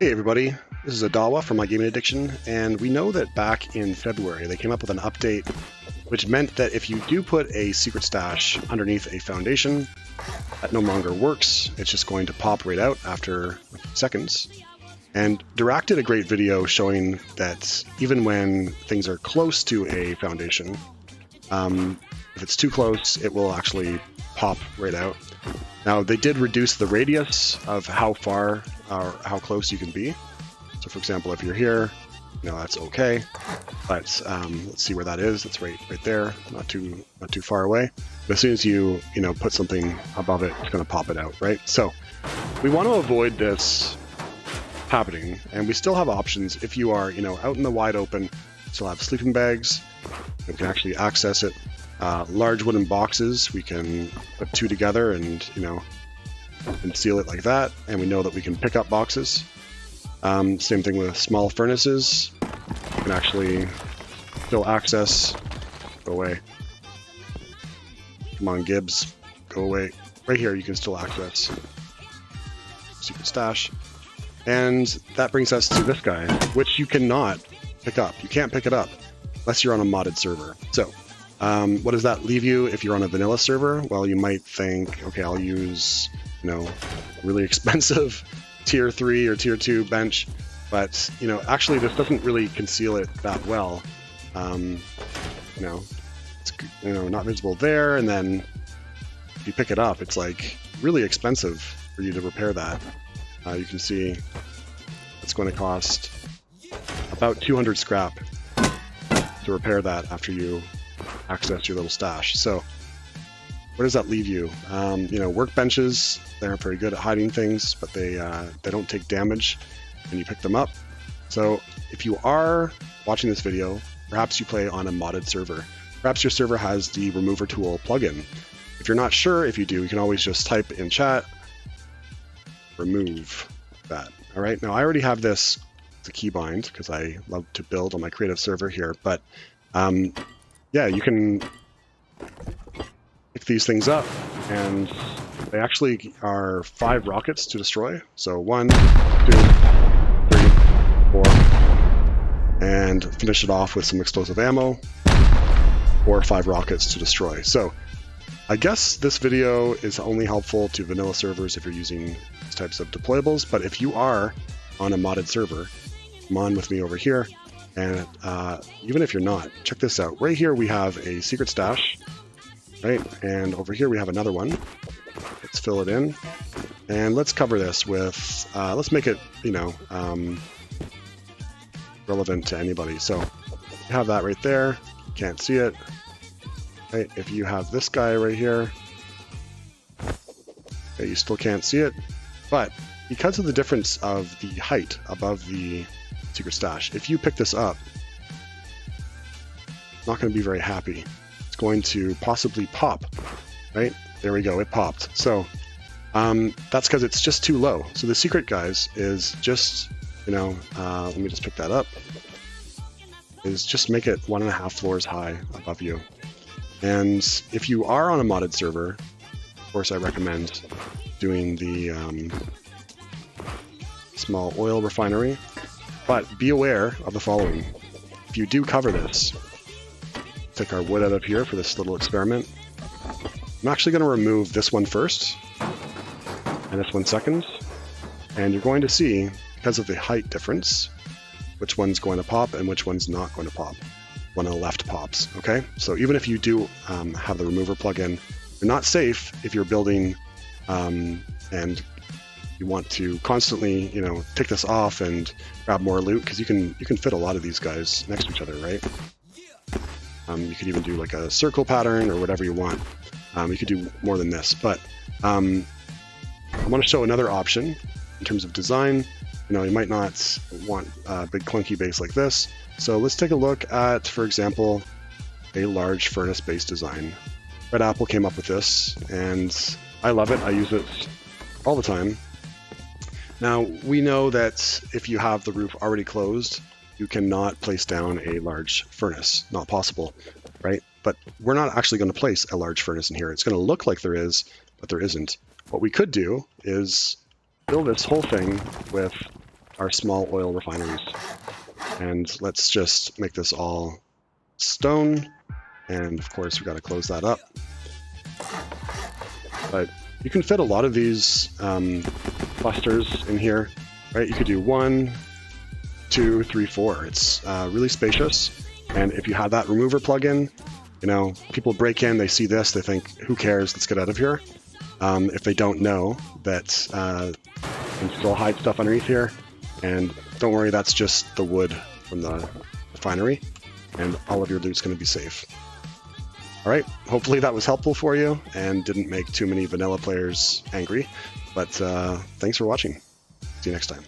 Hey everybody, this is Adawa from My Gaming Addiction, and we know that back in February they came up with an update which meant that if you do put a secret stash underneath a foundation, that no longer works. It's just going to pop right out after a few seconds. And Dirac did a great video showing that even when things are close to a foundation, if it's too close, it will actually pop right out. Now, they did reduce the radius of how far or how close you can be. So, for example, if you're here, that's okay. But let's see where that is. It's right there, not too far away. But as soon as you put something above it, it's going to pop it out, right? So, we want to avoid this happening, and we still have options. If you are, out in the wide open, still have sleeping bags. We can actually access it. Large wooden boxes, we can put two together and and seal it like that, and we know that we can pick up boxes. Same thing with small furnaces. You can actually still access. Go away. Come on, Gibbs. Go away. Right here, you can still access secret stash. And that brings us to this guy, which you cannot pick up. You can't pick it up unless you're on a modded server. So, what does that leave you if you're on a vanilla server? Well, you might think, okay, I'll use, a really expensive tier 3 or tier 2 bench, but, actually this doesn't really conceal it that well. It's, not visible there, and then if you pick it up, it's like really expensive for you to repair that. You can see it's going to cost about 200 scrap to repair that after you access your little stash. So where does that leave you? Workbenches, they aren't very good at hiding things, but they don't take damage when you pick them up. So if you are watching this video, perhaps you play on a modded server. Perhaps your server has the remover tool plugin. If you're not sure, if you do, you can always just type in chat, remove that. All right, now I already have this as a keybind because I love to build on my creative server here, but yeah, you can pick these things up, and they actually are 5 rockets to destroy. So 1, 2, 3, 4, and finish it off with some explosive ammo, or 5 rockets to destroy. So I guess this video is only helpful to vanilla servers if you're using these types of deployables, but if you are on a modded server, come on with me over here. And even if you're not, check this out. Right here we have a secret stash, right? And over here we have another one. Let's fill it in. And let's cover this with, let's make it, relevant to anybody. So you have that right there. You can't see it. Right? If you have this guy right here, okay, you still can't see it. But because of the difference of the height above the secret stash, if you pick this up, it's not going to be very happy. It's going to possibly pop, right? There we go, it popped. So that's because it's just too low. So the secret, guys, is just, let me just pick that up, is just make it 1.5 floors high above you. And if you are on a modded server, of course I recommend doing the small oil refinery. But be aware of the following. If you do cover this, take our wood out of here for this little experiment. I'm actually going to remove this one first, and this one second. And you're going to see, because of the height difference, which one's going to pop and which one's not going to pop. One on the left pops, okay? So even if you do have the remover plugin, you're not safe if you're building and you want to constantly, take this off and grab more loot, because you can fit a lot of these guys next to each other, right? You could even do like a circle pattern or whatever you want. You could do more than this, but I want to show another option in terms of design. You might not want a big clunky base like this. So let's take a look at, for example, a large furnace-based design. Red Apple came up with this, and I love it. I use it all the time. Now, we know that if you have the roof already closed, you cannot place down a large furnace. Not possible, right? But we're not actually going to place a large furnace in here. It's going to look like there is, but there isn't. What we could do is fill this whole thing with our small oil refineries. And let's just make this all stone. And of course, we've got to close that up. But you can fit a lot of these clusters in here, right? You could do 1, 2, 3, 4. It's really spacious. And if you have that remover plugin, you know, people break in, they see this, they think, who cares, let's get out of here. If they don't know that you can still hide stuff underneath here. And don't worry, that's just the wood from the refinery. And all of your loot's going to be safe. All right, hopefully that was helpful for you and didn't make too many vanilla players angry. But thanks for watching. See you next time.